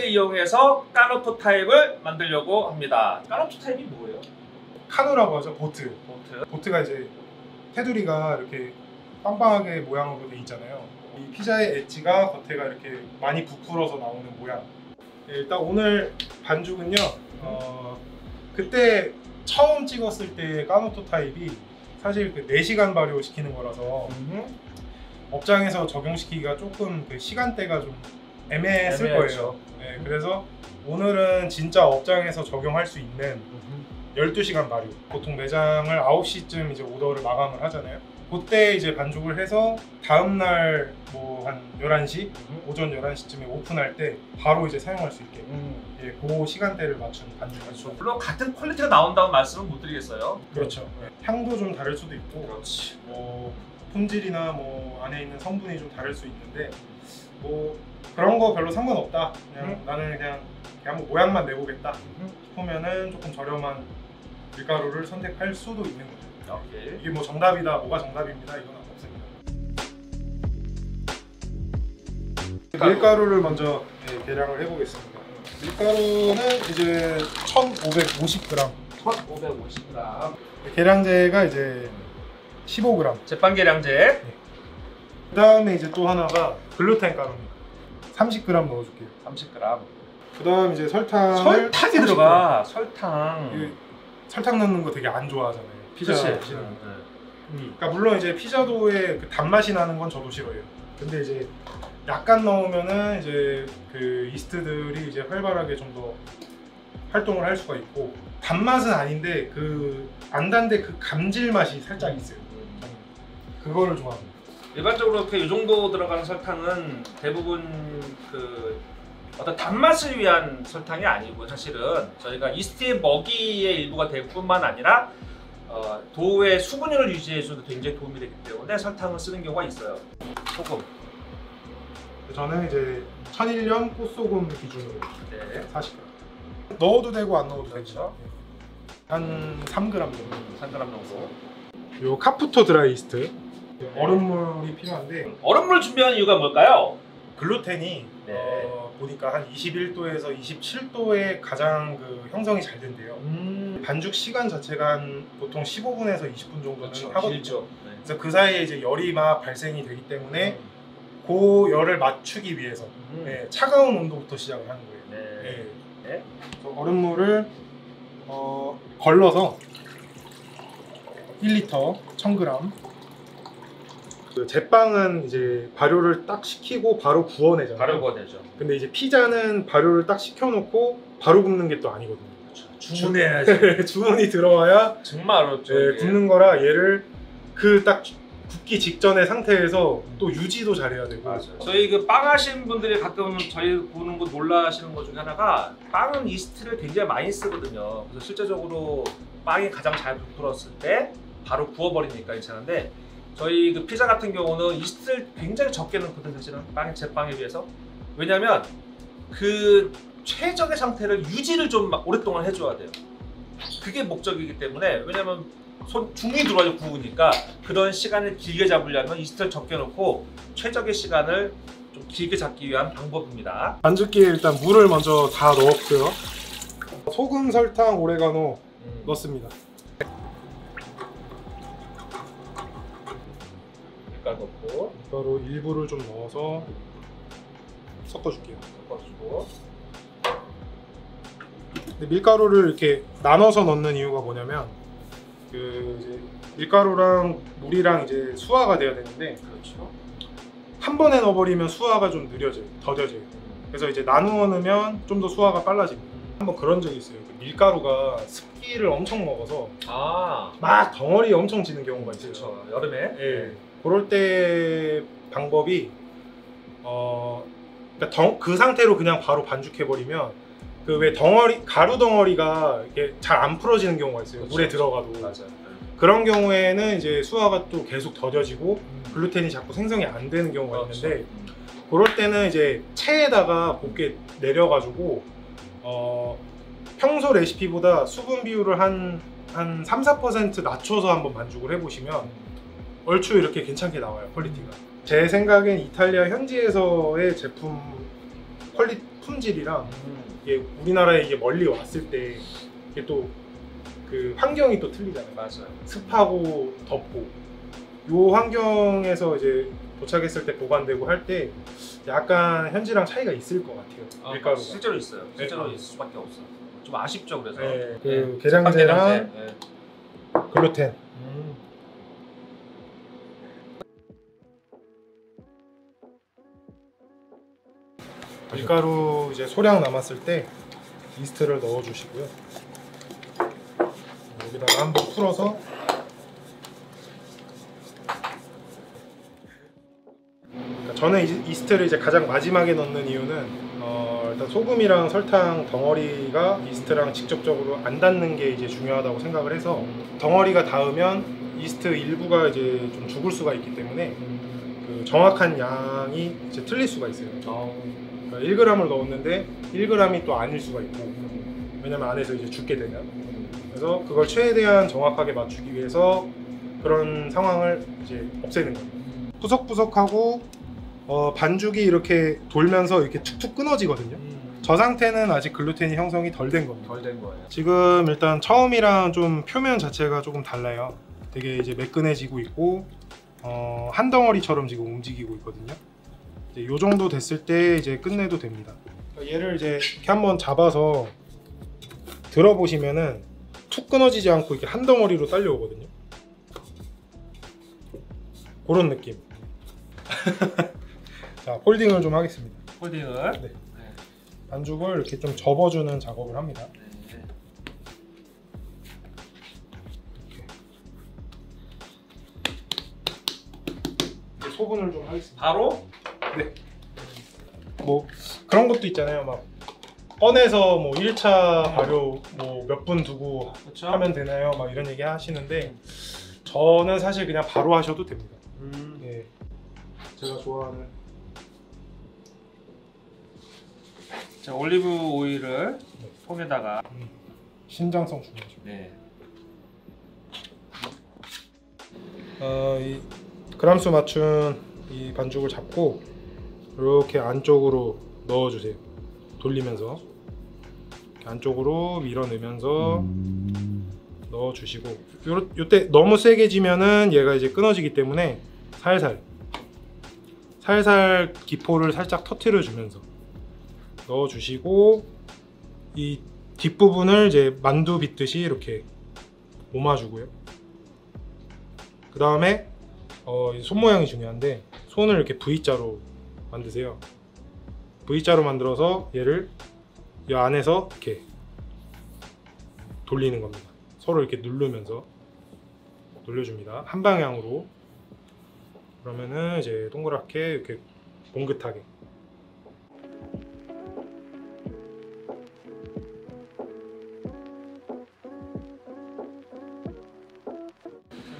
이용해서 까노토 타입을 만들려고 합니다. 까노토 타입이 뭐예요? 카누라고 하죠. 보트. 보트. 보트가 이제 테두리가 이렇게 빵빵하게 모양으로 돼 있잖아요. 이 피자의 엣지가 겉에가 이렇게 많이 부풀어서 나오는 모양. 네, 일단 오늘 반죽은요. 그때 처음 찍었을 때 까노토 타입이 사실 그 4시간 발효 시키는 거라서 업장에서 적용시키기가 조금 그 시간대가 좀 애매했을 거예요. 네, 그래서 오늘은 진짜 업장에서 적용할 수 있는 12시간 발효. 보통 매장을 9시쯤 이제 오더를 마감을 하잖아요. 그때 이제 반죽을 해서 다음날 뭐 한 11시, 오전 11시쯤에 오픈할 때 바로 이제 사용할 수 있게 예, 그 시간대를 맞춘 반죽이죠. 물론 같은 퀄리티가 나온다는 말씀은 못 드리겠어요. 그렇죠. 향도 좀 다를 수도 있고, 그렇지. 뭐 품질이나 뭐 안에 있는 성분이 좀 다를 수 있는데 뭐 그런 거 별로 상관없다. 그냥 나는 그냥 한번 모양만 내보겠다 싶으면은 조금 저렴한 밀가루를 선택할 수도 있는 거죠. 오케이. 이게 뭐 정답이다, 뭐가 정답입니다 이건 없습니다. 밀가루를 먼저 계량을 해보겠습니다. 밀가루는 이제 1,550g. 1,550g. 계량제가 이제 15g. 제빵 계량제. 그 다음에 이제 또 하나가 글루텐 가루입니다. 30g 넣어줄게요. 30g. 그 다음 이제 설탕을 설탕이 30g. 들어가. 설탕. 그 설탕 넣는 거 되게 안 좋아하잖아요. 피자 그치? 하시는 분. 그러니까 물론 이제 피자도에 그 단맛이 나는 건 저도 싫어해요. 근데 이제 약간 넣으면은 이제 그 이스트들이 이제 활발하게 좀 더 활동을 할 수가 있고, 단맛은 아닌데 그 안 단데 그 감질맛이 살짝 있어요. 그거를 좋아합니다. 일반적으로 이렇게 이 정도 들어가는 설탕은 대부분 그 어떤 단맛을 위한 설탕이 아니고, 사실은 저희가 이스트의 먹이의 일부가 될 뿐만 아니라 도우의 수분율을 유지해주는 데 굉장히 도움이 되기 때문에 설탕을 쓰는 경우가 있어요. 소금. 저는 이제 천일염 꽃소금 기준으로 네. 40g. 넣어도 되고 안 넣어도 그렇죠. 되죠. 한 3g 정도. 3g 정도. 요 카푸토 드라이 이스트. 얼음물이 필요한데, 얼음물 준비한 이유가 뭘까요? 글루텐이 네. 보니까 한 21도에서 27도에 가장 그 형성이 잘 된대요. 반죽 시간 자체가 한 보통 15분에서 20분 정도는 그렇죠. 하거든요. 길죠. 네. 그래서 그 사이에 이제 열이 막 발생이 되기 때문에 그 열을 맞추기 위해서 네, 차가운 온도부터 시작을 하는 거예요. 네. 네. 네. 그래서 얼음물을 걸러서 1리터 1000g. 그 제빵은 이제 발효를 딱 시키고 바로 구워내잖아요. 바로 구워내죠. 근데 이제 피자는 발효를 딱 시켜놓고 바로 굽는 게 또 아니거든요. 주문해야지. 주문이 들어와야 정말 어렵죠. 네, 굽는 거라 얘를 그 딱 굽기 직전의 상태에서 또 유지도 잘해야 되고. 맞아요. 저희 그 빵 하시는 분들이 가끔 저희 보는 거 놀라시는 것 중에 하나가, 빵은 이스트를 굉장히 많이 쓰거든요. 그래서 실제적으로 빵이 가장 잘 부풀었을 때 바로 구워버리니까 괜찮은데, 저희 그 피자 같은 경우는 이스트를 굉장히 적게 넣거든요. 사실은 제빵에 비해서. 왜냐면 그 최적의 상태를 유지를 좀 오랫동안 해줘야 돼요. 그게 목적이기 때문에. 왜냐면 중이 들어와서 구우니까 그런 시간을 길게 잡으려면 이스트를 적게 넣고 최적의 시간을 좀 길게 잡기 위한 방법입니다. 반죽기에 일단 물을 먼저 다 넣었고요. 소금, 설탕, 오레가노 넣습니다. 밀가루 넣고, 밀가루 일부를 좀 넣어서 섞어줄게요. 섞어주고. 근데 밀가루를 이렇게 나눠서 넣는 이유가 뭐냐면, 그 이제 밀가루랑 물이랑 이제 수화가 돼야 되는데, 그렇죠. 한 번에 넣어버리면 수화가 좀 느려져요, 더뎌져요. 그래서 이제 나누어 넣으면 좀 더 수화가 빨라집니다. 한번 그런 적이 있어요. 그 밀가루가 습기를 엄청 먹어서 막 덩어리 엄청 지는 경우가 있어요. 그렇죠. 여름에. 예. 그럴 때 방법이 그러니까 그 상태로 그냥 바로 반죽해버리면 그 왜 가루 덩어리가 이렇게 잘 안 풀어지는 경우가 있어요. 그렇죠. 물에 들어가도. 맞아요. 그런 경우에는 이제 수화가 또 계속 더뎌지고 글루텐이 자꾸 생성이 안 되는 경우가 그렇죠. 있는데, 그럴 때는 이제 체에다가 곱게 내려가지고 평소 레시피보다 수분 비율을 한 3-4% 낮춰서 한번 반죽을 해보시면 얼추 이렇게 괜찮게 나와요, 퀄리티가. 제 생각엔 이탈리아 현지에서의 제품 품질이랑 이게 우리나라에 이게 멀리 왔을 때 이게 또 그 환경이 또 틀리잖아요. 맞아요. 습하고 덥고 요 환경에서 이제 도착했을 때 보관되고 할 때 약간 현지랑 차이가 있을 것 같아요. 밀가루가. 실제로 있어요. 실제로 네. 있을 수밖에 없어. 좀 아쉽죠, 그래서. 네, 그 게장제랑 네. 글루텐. 밀가루 이제 소량 남았을 때 이스트를 넣어 주시고요. 여기다가 한번 풀어서 그러니까 저는 이스트를 이제 가장 마지막에 넣는 이유는 일단 소금이랑 설탕 덩어리가 이스트랑 직접적으로 안 닿는 게 이제 중요하다고 생각을 해서 덩어리가 닿으면 이스트 일부가 이제 좀 죽을 수가 있기 때문에 그 정확한 양이 이제 틀릴 수가 있어요. 그러니까 1g을 넣었는데 1g이 또 아닐 수가 있고, 왜냐면 안에서 이제 죽게 되면. 그래서 그걸 최대한 정확하게 맞추기 위해서 그런 상황을 이제 없애는 거예요. 푸석푸석하고 반죽이 이렇게 돌면서 이렇게 툭툭 끊어지거든요. 저 상태는 아직 글루텐이 형성이 덜 된 겁니다. 덜 된 거예요. 지금 일단 처음이랑 좀 표면 자체가 조금 달라요. 되게 이제 매끈해지고 있고 한 덩어리처럼 지금 움직이고 있거든요. 이제 요 정도 됐을 때 이제 끝내도 됩니다. 얘를 이제 이렇게 한번 잡아서 들어보시면은 툭 끊어지지 않고 이렇게 한 덩어리로 딸려오거든요. 그런 느낌. 자, 폴딩을 좀 하겠습니다. 홀딩을. 네. 반죽을 이렇게 좀 접어주는 작업을 합니다. 네. 이제 소분을 좀 하겠습니다. 바로 네. 뭐 그런 것도 있잖아요. 막 꺼내서 뭐 1차 발효 뭐 몇 분 두고 그렇죠. 하면 되나요? 막 이런 얘기 하시는데 저는 사실 그냥 바로 하셔도 됩니다. 예. 제가 좋아하는 자, 올리브 오일을 폼에다가 신장성 중요하죠. 네. 이 그람수 맞춘 이 반죽을 잡고 이렇게 안쪽으로 넣어주세요. 돌리면서 이렇게 안쪽으로 밀어내면서 넣어주시고 요때 너무 세게 지면은 얘가 이제 끊어지기 때문에 살살 기포를 살짝 터트려 주면서 넣어주시고 이 뒷부분을 이제 만두 빚듯이 이렇게 옮아주고요. 그 다음에 손 모양이 중요한데 손을 이렇게 V자로 만드세요. V자로 만들어서 얘를 이 안에서 이렇게 돌리는 겁니다. 서로 이렇게 누르면서 돌려줍니다. 한 방향으로. 그러면은 이제 동그랗게 이렇게 봉긋하게. 네.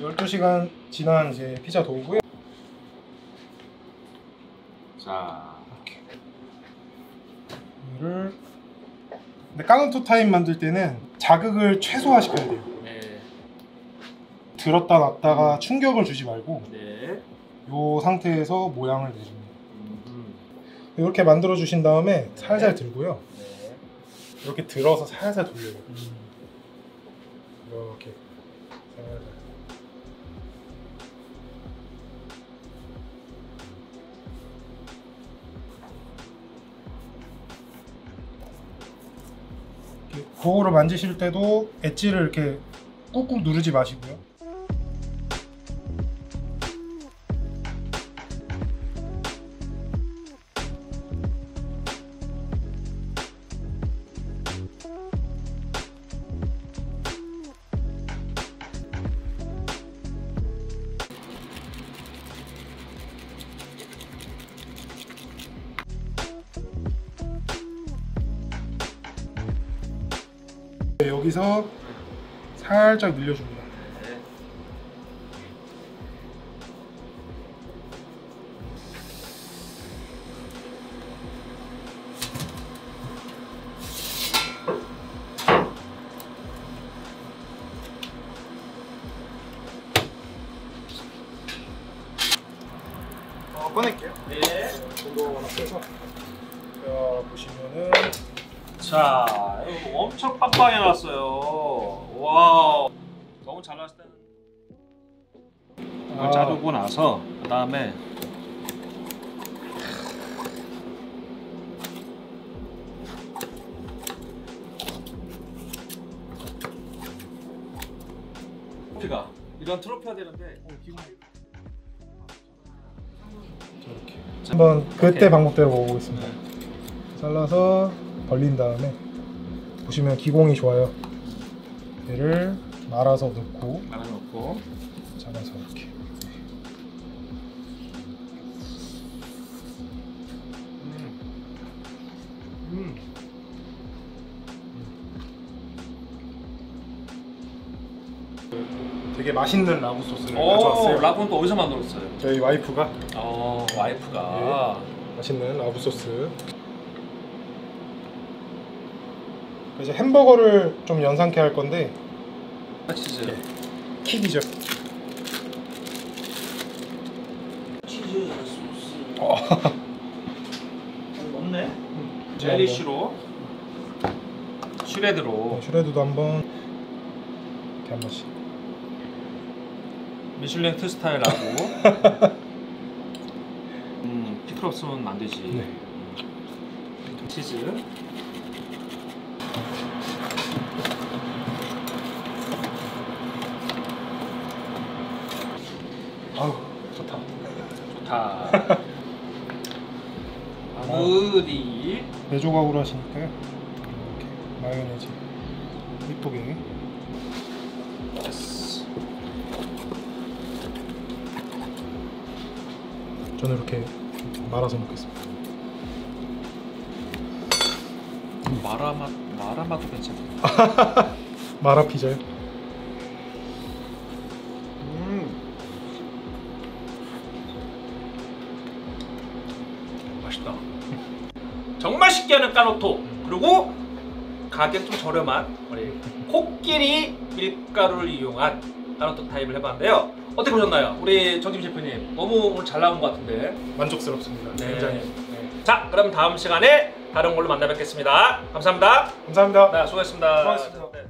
12시간 지난 이제 피자 도우고요. 자, 이거를 근데 까운토 타임 만들 때는 자극을 최소화시켜야 돼요. 네. 들었다 놨다가 충격을 주지 말고 네. 이 상태에서 모양을 내줍니다. 이렇게 만들어 주신 다음에 살살 들고요. 네. 이렇게 들어서 살살 돌려요. 이렇게 살살. 도우를 만지실 때도 엣지를 이렇게 꾹꾹 누르지 마시고요. 여기서 살짝 늘려줍니다. 네. 꺼낼게요. 네. 온도가 워낙 세서. 자, 보시면은 자, 이거 엄청 빵빵해 놨어요. 와, 너무 잘 나왔을 때는 이걸 자르고 나서 그 다음에 트로피가 이런 트로피가 되는데 이렇게 한번 그때 방법대로 먹어보겠습니다. 잘라서 벌린 다음에 보시면 기공이 좋아요. 얘를 말아서 넣고 말아놓고 잘라서 이렇게. 되게 맛있는 라구 소스를 가져왔어요. 라구는 또 어디서 만들었어요? 저희 와이프가 와이프가 맛있는 라구 소스. 이제 햄버거를 좀 연상케 할 건데 치즈 킥이죠. 치즈 소스 넣네. 젤리쉬로 슈레드로 슈레드도 한번 이렇게 한 번씩. 미슐랭 트 스타일 라고. 피클 없으면 안 되지. 네. 치즈. 아우 좋다. 좋다. 어디? 네 조각으로 하시니까요. 이렇게 마요네즈 이쁘게. 됐어. 저는 이렇게 말아서 먹겠습니다. 마라맛도 괜찮다. 마라 피자요? 맛있다. 정말 쉽게 하는 까노토. 그리고 가격 좀 저렴한 우리 코끼리 밀가루를 이용한 까노토 타입을 해봤는데요. 어떻게 보셨나요? 우리 정김 셰프님 너무 오늘 잘 나온 것 같은데. 만족스럽습니다. 네. 굉장히. 자, 그럼 다음 시간에 다른 걸로 만나 뵙겠습니다. 감사합니다. 감사합니다. 네, 수고하셨습니다. 수고하셨습니다. 네.